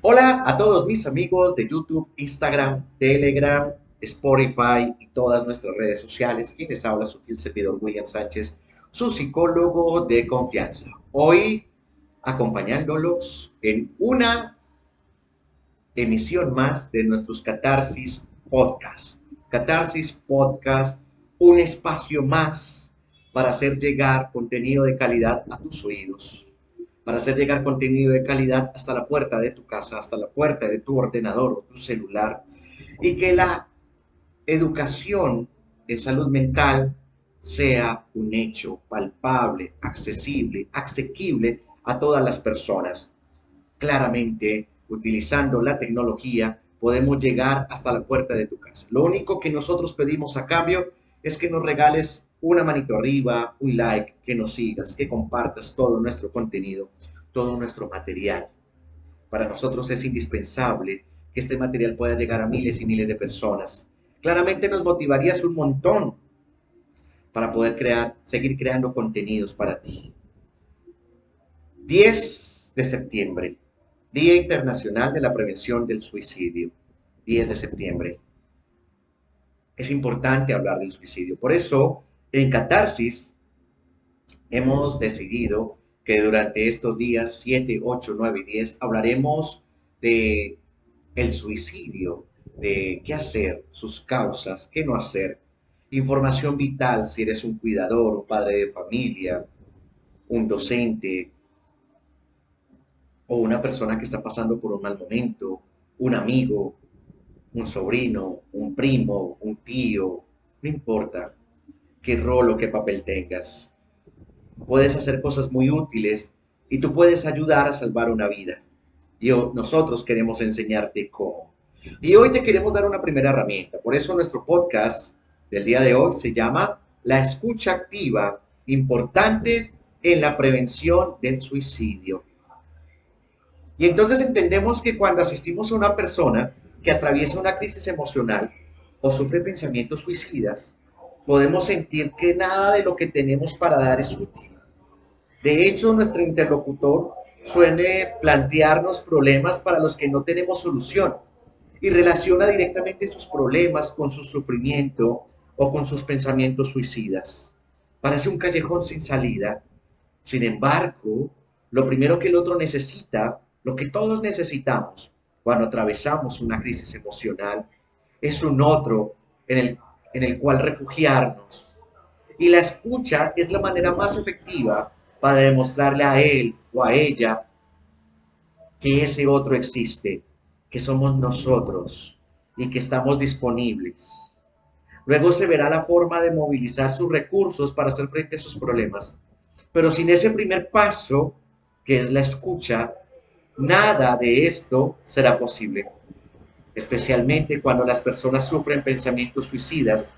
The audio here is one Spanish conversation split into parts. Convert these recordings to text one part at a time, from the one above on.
Hola a todos mis amigos de YouTube, Instagram, Telegram, Spotify y todas nuestras redes sociales. Quien les habla, su fiel servidor William Sánchez, su psicólogo de confianza. Hoy acompañándolos en una emisión más de nuestros Catarsis Podcast. Catarsis Podcast, un espacio más para hacer llegar contenido de calidad a tus oídos, para hacer llegar contenido de calidad hasta la puerta de tu casa, hasta la puerta de tu ordenador o tu celular, y que la educación en salud mental sea un hecho palpable, accesible, asequible a todas las personas. Claramente, utilizando la tecnología, podemos llegar hasta la puerta de tu casa. Lo único que nosotros pedimos a cambio es que nos regales una manito arriba, un like, que nos sigas, que compartas todo nuestro contenido, todo nuestro material. Para nosotros es indispensable que este material pueda llegar a miles y miles de personas. Claramente nos motivarías un montón para poder seguir creando contenidos para ti. 10 de septiembre, Día Internacional de la Prevención del Suicidio. 10 de septiembre. Es importante hablar del suicidio. Por eso, en Catarsis, hemos decidido que durante estos días 7, 8, 9 y 10 hablaremos de el suicidio, de qué hacer, sus causas, qué no hacer, información vital si eres un cuidador, un padre de familia, un docente o una persona que está pasando por un mal momento, un amigo, un sobrino, un primo, un tío, no importa qué rol o qué papel tengas. Puedes hacer cosas muy útiles y tú puedes ayudar a salvar una vida. Y nosotros queremos enseñarte cómo. Y hoy te queremos dar una primera herramienta. Por eso nuestro podcast del día de hoy se llama La escucha activa, importante en la prevención del suicidio. Y entonces entendemos que cuando asistimos a una persona que atraviesa una crisis emocional o sufre pensamientos suicidas, podemos sentir que nada de lo que tenemos para dar es útil. De hecho, nuestro interlocutor suele plantearnos problemas para los que no tenemos solución y relaciona directamente sus problemas con su sufrimiento o con sus pensamientos suicidas. Parece un callejón sin salida. Sin embargo, lo primero que el otro necesita, lo que todos necesitamos cuando atravesamos una crisis emocional, es un otro en el cual refugiarnos. Y la escucha es la manera más efectiva para demostrarle a él o a ella que ese otro existe, que somos nosotros y que estamos disponibles. Luego se verá la forma de movilizar sus recursos para hacer frente a sus problemas. Pero sin ese primer paso, que es la escucha, nada de esto será posible. Especialmente cuando las personas sufren pensamientos suicidas,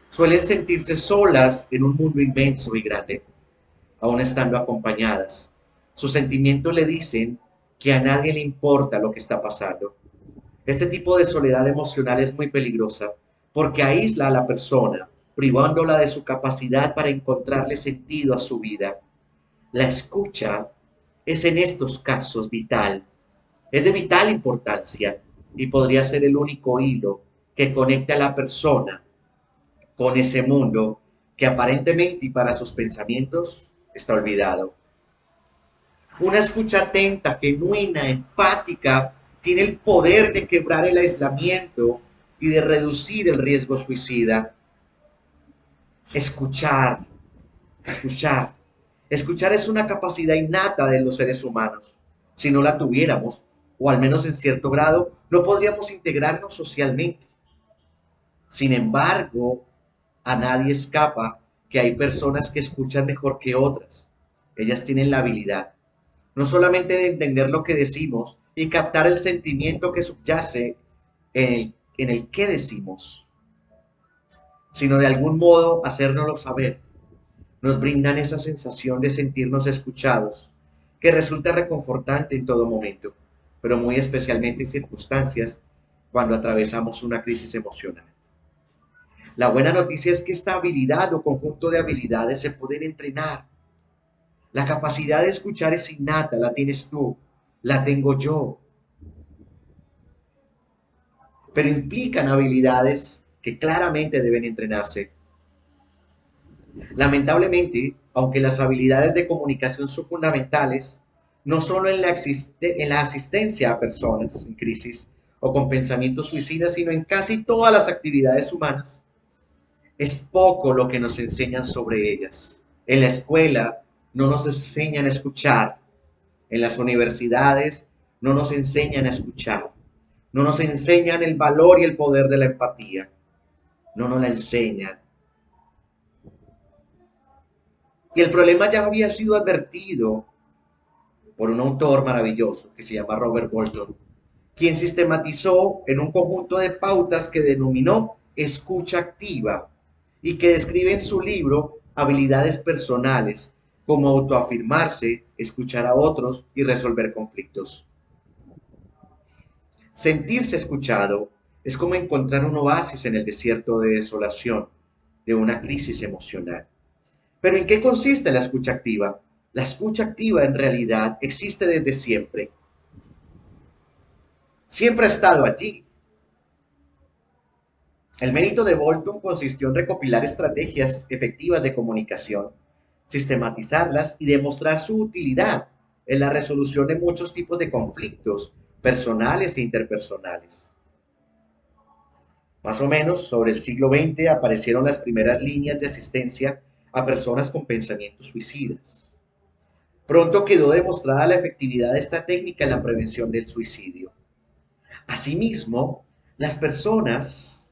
suelen sentirse solas en un mundo inmenso y grande, aún estando acompañadas. Sus sentimientos le dicen que a nadie le importa lo que está pasando. Este tipo de soledad emocional es muy peligrosa porque aísla a la persona, privándola de su capacidad para encontrarle sentido a su vida. La escucha es en estos casos vital, es de vital importancia y podría ser el único hilo que conecte a la persona con ese mundo que aparentemente y para sus pensamientos está olvidado. Una escucha atenta, genuina, empática, tiene el poder de quebrar el aislamiento y de reducir el riesgo suicida. Escuchar, escuchar. Escuchar es una capacidad innata de los seres humanos. Si no la tuviéramos, o al menos en cierto grado, no podríamos integrarnos socialmente. Sin embargo, a nadie escapa que hay personas que escuchan mejor que otras. Ellas tienen la habilidad no solamente de entender lo que decimos y captar el sentimiento que subyace en el que decimos, sino de algún modo hacérnoslo saber. Nos brindan esa sensación de sentirnos escuchados, que resulta reconfortante en todo momento, pero muy especialmente en circunstancias cuando atravesamos una crisis emocional. La buena noticia es que esta habilidad o conjunto de habilidades se pueden entrenar. La capacidad de escuchar es innata, la tienes tú, la tengo yo. pero implican habilidades que claramente deben entrenarse. Lamentablemente, aunque las habilidades de comunicación son fundamentales, no solo en la asistencia a personas en crisis o con pensamientos suicidas, sino en casi todas las actividades humanas, es poco lo que nos enseñan sobre ellas. En la escuela no nos enseñan a escuchar, en las universidades no nos enseñan a escuchar, no nos enseñan el valor y el poder de la empatía, no nos la enseñan. Y el problema ya había sido advertido por un autor maravilloso que se llama Robert Bolton, quien sistematizó en un conjunto de pautas que denominó escucha activa y que describe en su libro habilidades personales como autoafirmarse, escuchar a otros y resolver conflictos. Sentirse escuchado es como encontrar un oasis en el desierto de desolación de una crisis emocional. Pero ¿en qué consiste la escucha activa? La escucha activa en realidad existe desde siempre. Siempre ha estado allí. El mérito de Bolton consistió en recopilar estrategias efectivas de comunicación, sistematizarlas y demostrar su utilidad en la resolución de muchos tipos de conflictos personales e interpersonales. Más o menos sobre el siglo XX aparecieron las primeras líneas de asistencia a personas con pensamientos suicidas. Pronto quedó demostrada la efectividad de esta técnica en la prevención del suicidio. Asimismo, las personas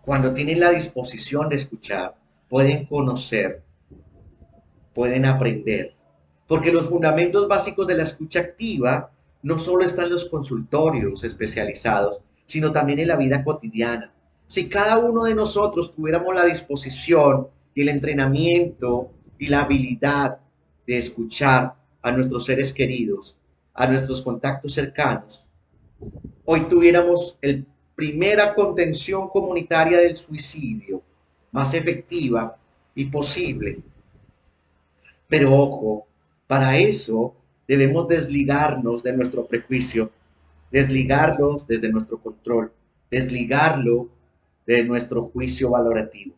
cuando tienen la disposición de escuchar, pueden conocer, pueden aprender. Porque los fundamentos básicos de la escucha activa no solo están en los consultorios especializados, sino también en la vida cotidiana. Si cada uno de nosotros tuviéramos la disposición y el entrenamiento y la habilidad de escuchar a nuestros seres queridos, a nuestros contactos cercanos, hoy tuviéramos el primera contención comunitaria del suicidio más efectiva y posible. Pero ojo, para eso debemos desligarnos de nuestro prejuicio, desligarlos desde nuestro control, desligarlo de nuestro juicio valorativo.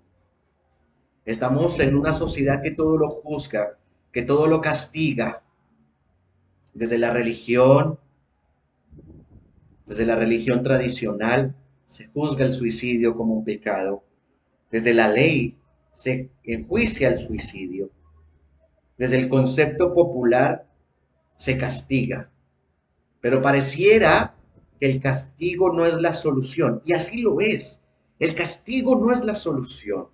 Estamos en una sociedad que todo lo juzga, que todo lo castiga, desde la religión, desde la religión tradicional se juzga el suicidio como un pecado. Desde la ley se enjuicia el suicidio. Desde el concepto popular se castiga. Pero pareciera que el castigo no es la solución. Y así lo es. El castigo no es la solución.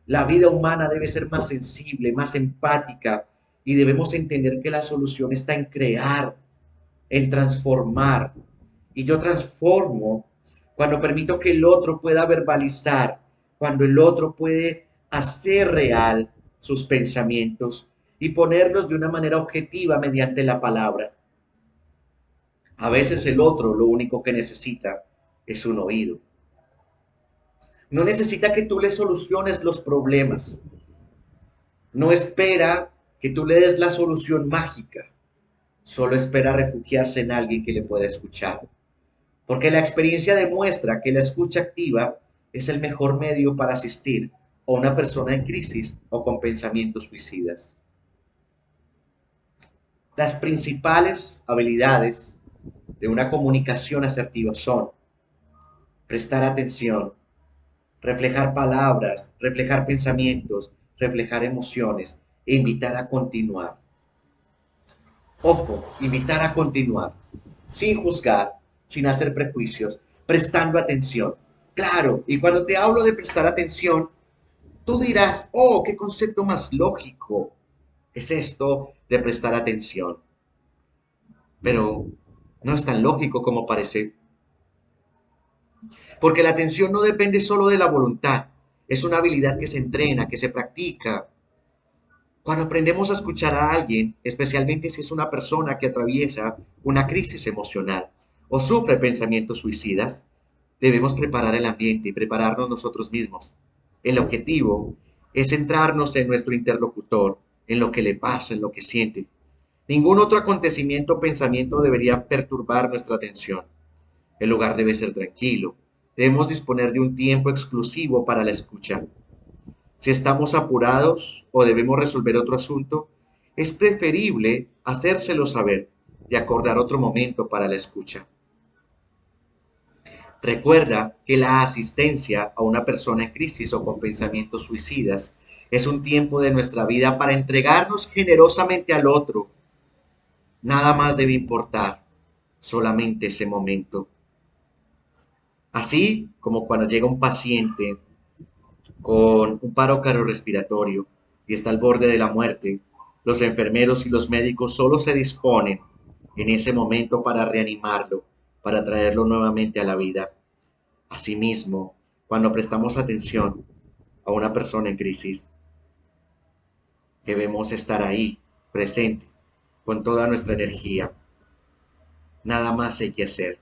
La vida humana debe ser más sensible, más empática. Y debemos entender que la solución está en crear, en transformar. Y yo transformo cuando permito que el otro pueda verbalizar, cuando el otro puede hacer real sus pensamientos y ponerlos de una manera objetiva mediante la palabra. A veces el otro lo único que necesita es un oído. No necesita que tú le soluciones los problemas. No espera que tú le des la solución mágica. Solo espera refugiarse en alguien que le pueda escuchar. Porque la experiencia demuestra que la escucha activa es el mejor medio para asistir a una persona en crisis o con pensamientos suicidas. Las principales habilidades de una comunicación asertiva son prestar atención, reflejar palabras, reflejar pensamientos, reflejar emociones e invitar a continuar. Ojo, invitar a continuar, sin juzgar, sin hacer prejuicios, prestando atención. Claro, y cuando te hablo de prestar atención, tú dirás, oh, qué concepto más lógico es esto de prestar atención. Pero no es tan lógico como parece. Porque la atención no depende solo de la voluntad, es una habilidad que se entrena, que se practica. Cuando aprendemos a escuchar a alguien, especialmente si es una persona que atraviesa una crisis emocional o sufre pensamientos suicidas, debemos preparar el ambiente y prepararnos nosotros mismos. El objetivo es centrarnos en nuestro interlocutor, en lo que le pasa, en lo que siente. Ningún otro acontecimiento o pensamiento debería perturbar nuestra atención. El lugar debe ser tranquilo. Debemos disponer de un tiempo exclusivo para la escucha. Si estamos apurados o debemos resolver otro asunto, es preferible hacérselo saber y acordar otro momento para la escucha. Recuerda que la asistencia a una persona en crisis o con pensamientos suicidas es un tiempo de nuestra vida para entregarnos generosamente al otro. Nada más debe importar, solamente ese momento. Así como cuando llega un paciente con un paro cardiorrespiratorio y está al borde de la muerte, los enfermeros y los médicos solo se disponen en ese momento para reanimarlo, para traerlo nuevamente a la vida. Asimismo, cuando prestamos atención a una persona en crisis, debemos estar ahí, presente, con toda nuestra energía. Nada más hay que hacer,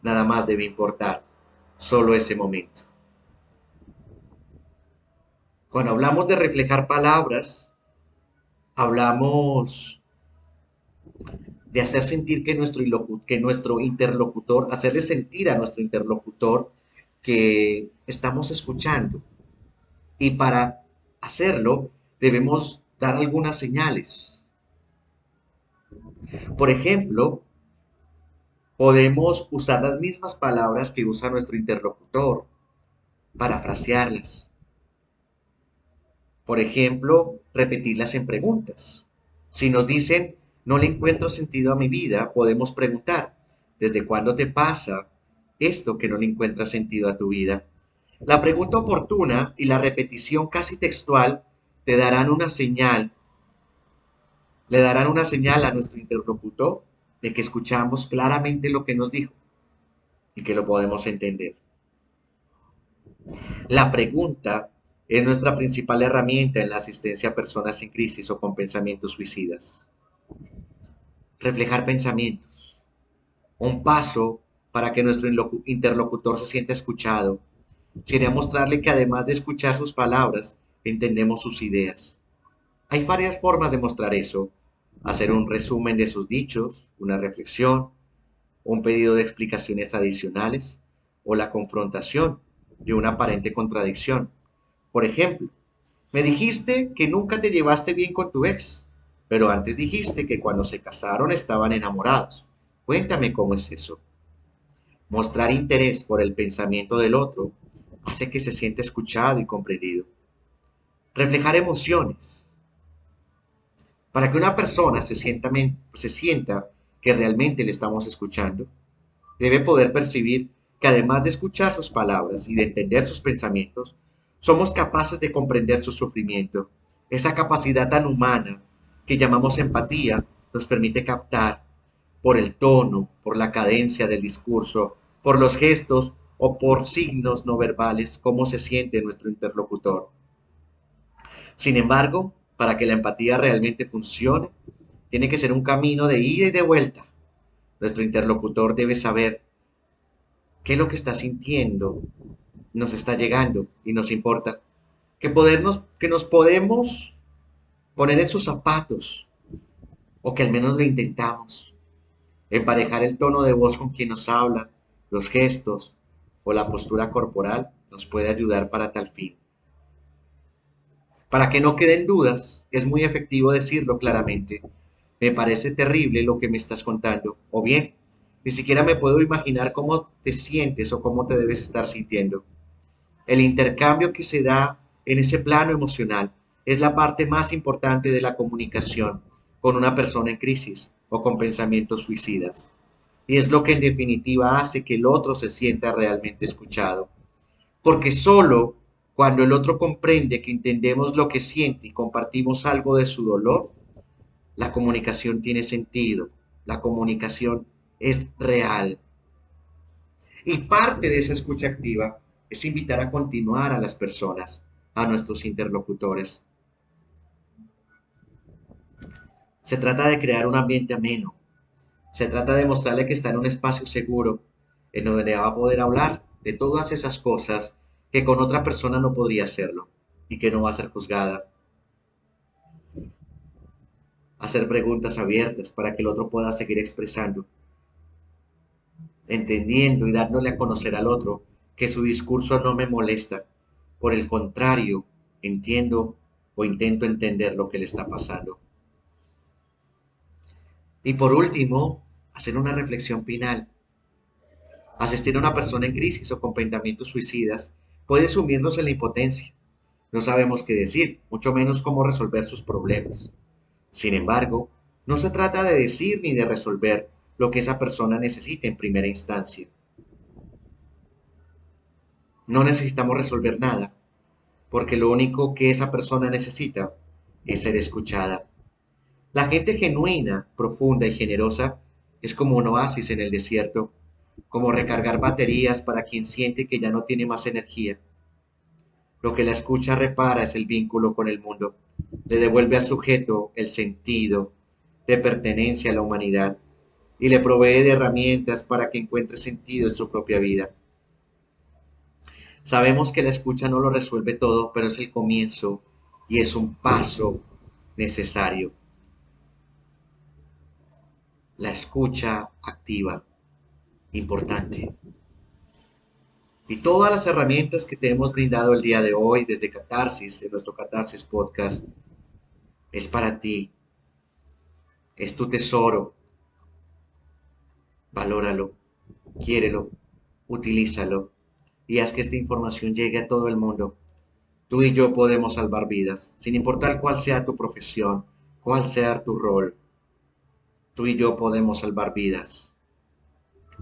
nada más debe importar, solo ese momento. Cuando hablamos de reflejar palabras, hablamos de hacer sentir que nuestro interlocutor, hacerle sentir a nuestro interlocutor que estamos escuchando. Y para hacerlo debemos dar algunas señales. Por ejemplo, podemos usar las mismas palabras que usa nuestro interlocutor, parafrasearlas. Por ejemplo, repetirlas en preguntas. Si nos dicen, no le encuentro sentido a mi vida, podemos preguntar, ¿desde cuándo te pasa esto que no le encuentra sentido a tu vida? La pregunta oportuna y la repetición casi textual te darán una señal, le darán una señal a nuestro interlocutor de que escuchamos claramente lo que nos dijo y que lo podemos entender. La pregunta es nuestra principal herramienta en la asistencia a personas en crisis o con pensamientos suicidas. Reflejar pensamientos. Un paso para que nuestro interlocutor se sienta escuchado sería mostrarle que además de escuchar sus palabras, entendemos sus ideas. Hay varias formas de mostrar eso. Hacer un resumen de sus dichos, una reflexión, un pedido de explicaciones adicionales o la confrontación de una aparente contradicción. Por ejemplo, me dijiste que nunca te llevaste bien con tu ex, pero antes dijiste que cuando se casaron estaban enamorados. Cuéntame cómo es eso. Mostrar interés por el pensamiento del otro hace que se sienta escuchado y comprendido. Reflejar emociones. Para que una persona se sienta que realmente le estamos escuchando, debe poder percibir que además de escuchar sus palabras y de entender sus pensamientos, somos capaces de comprender su sufrimiento. Esa capacidad tan humana que llamamos empatía nos permite captar por el tono, por la cadencia del discurso, por los gestos o por signos no verbales cómo se siente nuestro interlocutor. Sin embargo, para que la empatía realmente funcione, tiene que ser un camino de ida y de vuelta. Nuestro interlocutor debe saber qué es lo que está sintiendo, nos está llegando y nos importa. Que nos podemos poner en sus zapatos, o que al menos lo intentamos. Emparejar el tono de voz con quien nos habla, los gestos o la postura corporal nos puede ayudar para tal fin. Para que no queden dudas, es muy efectivo decirlo claramente. Me parece terrible lo que me estás contando. O bien, ni siquiera me puedo imaginar cómo te sientes o cómo te debes estar sintiendo. El intercambio que se da en ese plano emocional es la parte más importante de la comunicación con una persona en crisis o con pensamientos suicidas. Y es lo que en definitiva hace que el otro se sienta realmente escuchado. Porque solo cuando el otro comprende que entendemos lo que siente y compartimos algo de su dolor, la comunicación tiene sentido, la comunicación es real. Y parte de esa escucha activa es invitar a continuar a las personas, a nuestros interlocutores. Se trata de crear un ambiente ameno, se trata de mostrarle que está en un espacio seguro, en donde va a poder hablar de todas esas cosas que con otra persona no podría hacerlo y que no va a ser juzgada. hacer preguntas abiertas para que el otro pueda seguir expresando, entendiendo y dándole a conocer al otro que su discurso no me molesta. Por el contrario, entiendo o intento entender lo que le está pasando. Y por último, hacer una reflexión final. Asistir a una persona en crisis o con pensamientos suicidas puede sumirnos en la impotencia. No sabemos qué decir, mucho menos cómo resolver sus problemas. Sin embargo, no se trata de decir ni de resolver lo que esa persona necesita en primera instancia. No necesitamos resolver nada, porque lo único que esa persona necesita es ser escuchada. La gente genuina, profunda y generosa es como un oasis en el desierto, como recargar baterías para quien siente que ya no tiene más energía. Lo que la escucha repara es el vínculo con el mundo, le devuelve al sujeto el sentido de pertenencia a la humanidad y le provee de herramientas para que encuentre sentido en su propia vida. Sabemos que la escucha no lo resuelve todo, pero es el comienzo y es un paso necesario. La escucha activa, importante. Y todas las herramientas que te hemos brindado el día de hoy desde Catarsis, en nuestro Catarsis Podcast, es para ti, es tu tesoro. Valóralo, quiérelo, utilízalo y haz que esta información llegue a todo el mundo. Tú y yo podemos salvar vidas, sin importar cuál sea tu profesión, cuál sea tu rol. Tú y yo podemos salvar vidas.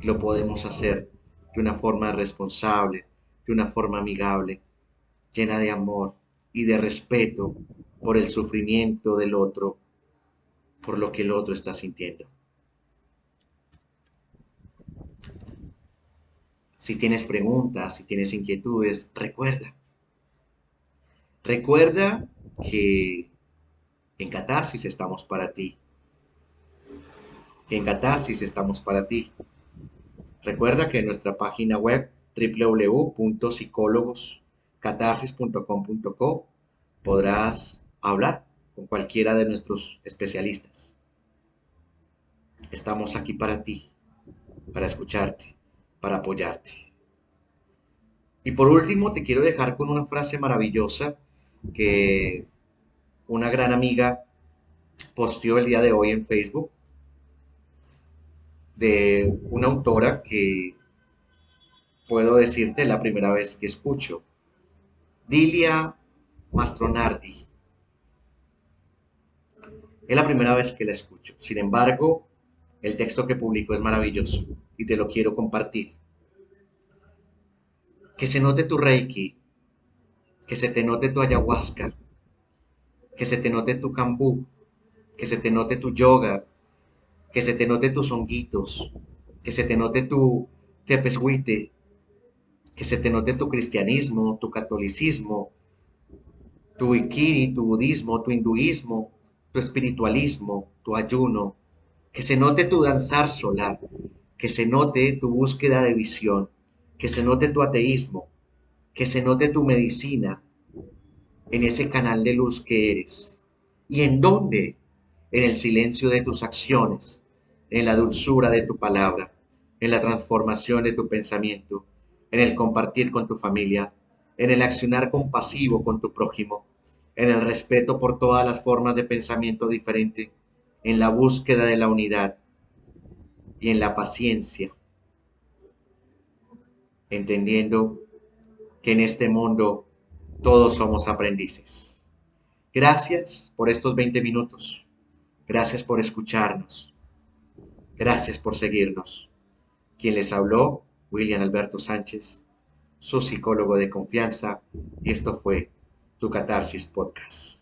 Lo podemos hacer de una forma responsable, de una forma amigable, llena de amor y de respeto por el sufrimiento del otro, por lo que el otro está sintiendo. Si tienes preguntas, si tienes inquietudes, recuerda que en Catarsis estamos para ti, que en Catarsis estamos para ti. Recuerda que en nuestra página web www.psicólogoscatarsis.com.co podrás hablar con cualquiera de nuestros especialistas. Estamos aquí para ti, para escucharte, para apoyarte. Y por último, te quiero dejar con una frase maravillosa que una gran amiga posteó el día de hoy en Facebook de una autora que puedo decirte la primera vez que escucho, Dilia Mastronardi. Es la primera vez que la escucho. Sin embargo, el texto que publicó es maravilloso y te lo quiero compartir. Que se note tu reiki, que se te note tu ayahuasca, que se te note tu cambú, que se te note tu yoga, que se te note tus honguitos, que se te note tu tepeshuite, que se te note tu cristianismo, tu catolicismo, tu ikiri, tu budismo, tu hinduismo, tu espiritualismo, tu ayuno, que se note tu danzar solar, que se note tu búsqueda de visión, que se note tu ateísmo, que se note tu medicina en ese canal de luz que eres. ¿Y en dónde? En el silencio de tus acciones, en la dulzura de tu palabra, en la transformación de tu pensamiento, en el compartir con tu familia, en el accionar compasivo con tu prójimo, en el respeto por todas las formas de pensamiento diferente, en la búsqueda de la unidad y en la paciencia, entendiendo que en este mundo todos somos aprendices. Gracias por estos 20 minutos. Gracias por escucharnos. Gracias por seguirnos. Quien les habló, William Alberto Sánchez, su psicólogo de confianza, y esto fue Tu Catarsis Podcast.